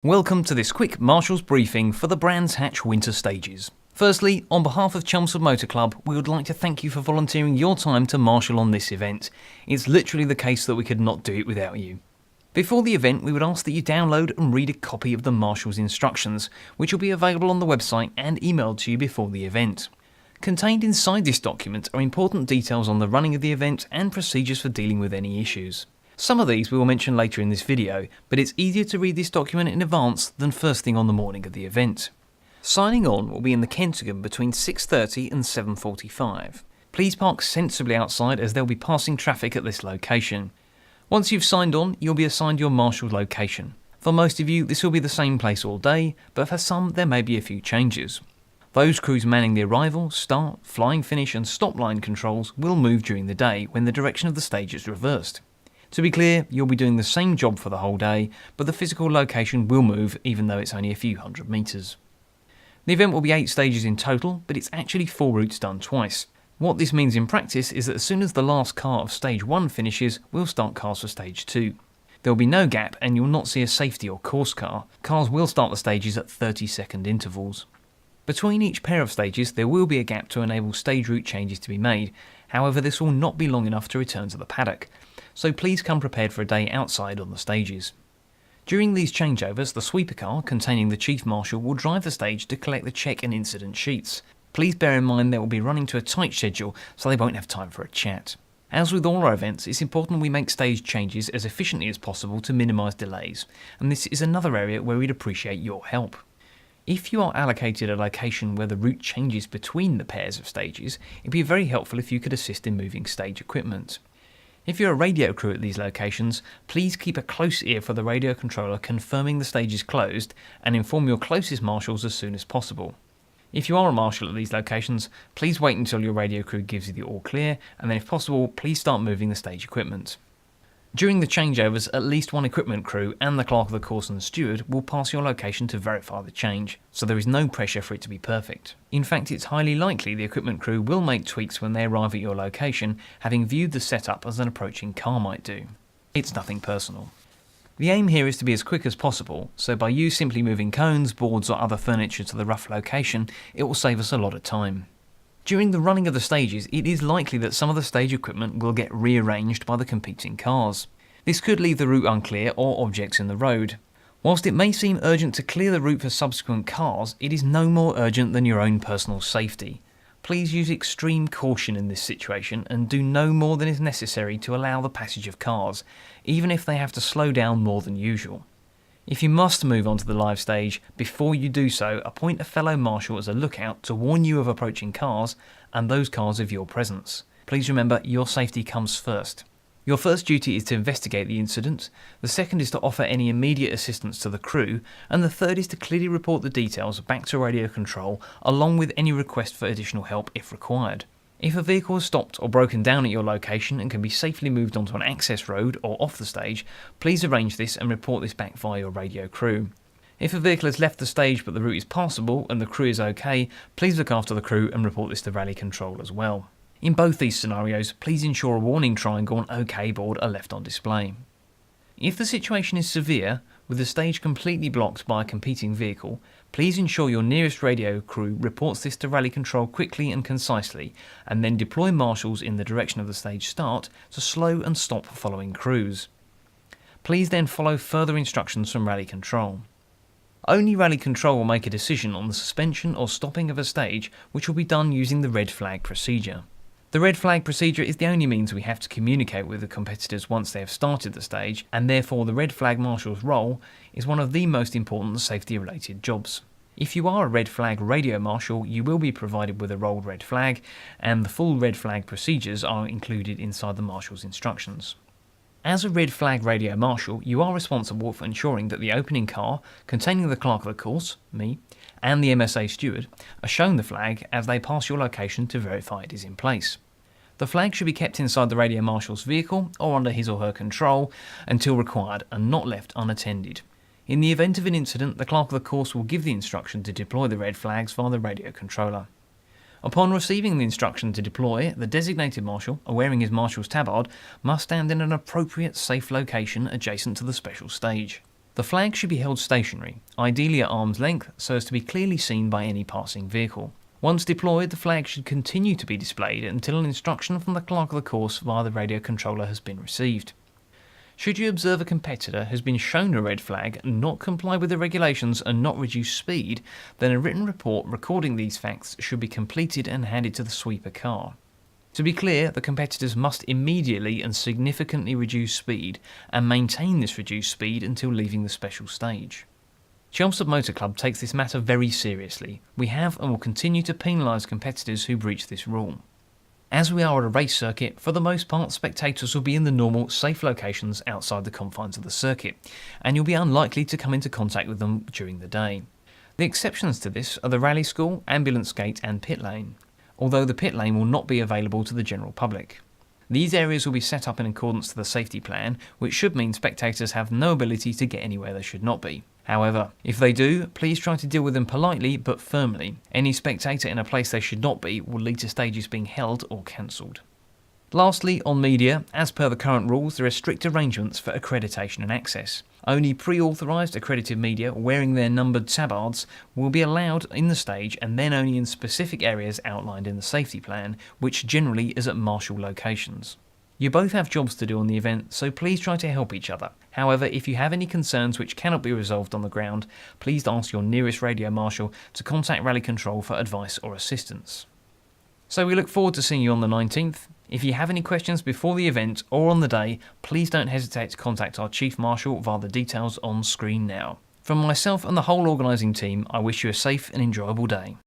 Welcome to this quick Marshals briefing for the Brands Hatch winter stages. Firstly, on behalf of Chelmsford Motor Club, we would like to thank you for volunteering your time to marshal on this event. It's literally the case that we could not do it without you. Before the event, we would ask that you download and read a copy of the Marshals instructions, which will be available on the website and emailed to you before the event. Contained inside this document are important details on the running of the event and procedures for dealing with any issues. Some of these we will mention later in this video, but it's easier to read this document in advance than first thing on the morning of the event. Signing on will be in the Kentigern between 6:30 and 7:45. Please park sensibly outside as there will be passing traffic at this location. Once you've signed on, you'll be assigned your marshal location. For most of you, this will be the same place all day, but for some there may be a few changes. Those crews manning the arrival, start, flying finish and stop line controls will move during the day when the direction of the stage is reversed. To be clear, you'll be doing the same job for the whole day, but the physical location will move even though it's only a few hundred metres. The event will be 8 stages in total, but it's actually 4 routes done twice. What this means in practice is that as soon as the last car of stage 1 finishes, we'll start cars for stage 2. There will be no gap and you'll not see a safety or course car. Cars will start the stages at 30-second intervals. Between each pair of stages there will be a gap to enable stage route changes to be made, however this will not be long enough to return to the paddock, so please come prepared for a day outside on the stages. During these changeovers, the sweeper car containing the Chief Marshal will drive the stage to collect the check and incident sheets. Please bear in mind they will be running to a tight schedule so they won't have time for a chat. As with all our events, it's important we make stage changes as efficiently as possible to minimise delays, and this is another area where we'd appreciate your help. If you are allocated a location where the route changes between the pairs of stages, it'd be very helpful if you could assist in moving stage equipment. If you're a radio crew at these locations, please keep a close ear for the radio controller confirming the stage is closed and inform your closest marshals as soon as possible. If you are a marshal at these locations, please wait until your radio crew gives you the all clear, and then if possible, please start moving the stage equipment. During the changeovers, at least one equipment crew and the clerk of the course and steward will pass your location to verify the change, so there is no pressure for it to be perfect. In fact, it's highly likely the equipment crew will make tweaks when they arrive at your location, having viewed the setup as an approaching car might do. It's nothing personal. The aim here is to be as quick as possible, so by you simply moving cones, boards or other furniture to the rough location, it will save us a lot of time. During the running of the stages, it is likely that some of the stage equipment will get rearranged by the competing cars. This could leave the route unclear or objects in the road. Whilst it may seem urgent to clear the route for subsequent cars, it is no more urgent than your own personal safety. Please use extreme caution in this situation and do no more than is necessary to allow the passage of cars, even if they have to slow down more than usual. If you must move on to the live stage, before you do so, appoint a fellow marshal as a lookout to warn you of approaching cars and those cars of your presence. Please remember, your safety comes first. Your first duty is to investigate the incident, the second is to offer any immediate assistance to the crew, and the third is to clearly report the details back to radio control along with any request for additional help if required. If a vehicle is stopped or broken down at your location and can be safely moved onto an access road or off the stage, please arrange this and report this back via your radio crew. If a vehicle has left the stage but the route is passable and the crew is okay, please look after the crew and report this to rally control as well. In both these scenarios, please ensure a warning triangle and OK board are left on display. If the situation is severe, with the stage completely blocked by a competing vehicle, please ensure your nearest radio crew reports this to rally control quickly and concisely, and then deploy marshals in the direction of the stage start to slow and stop following crews. Please then follow further instructions from rally control. Only rally control will make a decision on the suspension or stopping of a stage, which will be done using the red flag procedure. The red flag procedure is the only means we have to communicate with the competitors once they have started the stage, and therefore the red flag marshal's role is one of the most important safety related jobs. If you are a red flag radio marshal, you will be provided with a rolled red flag, and the full red flag procedures are included inside the marshal's instructions. As a red flag radio marshal, you are responsible for ensuring that the opening car, containing the clerk of the course, me, and the MSA steward, are shown the flag as they pass your location to verify it is in place. The flag should be kept inside the radio marshal's vehicle or under his or her control until required and not left unattended. In the event of an incident, the clerk of the course will give the instruction to deploy the red flags via the radio controller. Upon receiving the instruction to deploy, the designated marshal, wearing his marshal's tabard, must stand in an appropriate safe location adjacent to the special stage. The flag should be held stationary, ideally at arm's length so as to be clearly seen by any passing vehicle. Once deployed, the flag should continue to be displayed until an instruction from the clerk of the course via the radio controller has been received. Should you observe a competitor has been shown a red flag, not comply with the regulations and not reduce speed, then a written report recording these facts should be completed and handed to the sweeper car. To be clear, the competitors must immediately and significantly reduce speed and maintain this reduced speed until leaving the special stage. Chelmsford Motor Club takes this matter very seriously. We have and will continue to penalise competitors who breach this rule. As we are at a race circuit, for the most part spectators will be in the normal, safe locations outside the confines of the circuit, and you'll be unlikely to come into contact with them during the day. The exceptions to this are the rally school, ambulance gate and pit lane, although the pit lane will not be available to the general public. These areas will be set up in accordance to the safety plan, which should mean spectators have no ability to get anywhere they should not be. However, if they do, please try to deal with them politely but firmly. Any spectator in a place they should not be will lead to stages being held or cancelled. Lastly, on media, as per the current rules, there are strict arrangements for accreditation and access. Only pre-authorised accredited media wearing their numbered tabards will be allowed in the stage, and then only in specific areas outlined in the safety plan, which generally is at marshal locations. You both have jobs to do on the event, so please try to help each other. However, if you have any concerns which cannot be resolved on the ground, please ask your nearest radio marshal to contact Rally Control for advice or assistance. So we look forward to seeing you on the 19th. If you have any questions before the event or on the day, please don't hesitate to contact our Chief Marshal via the details on screen now. From myself and the whole organising team, I wish you a safe and enjoyable day.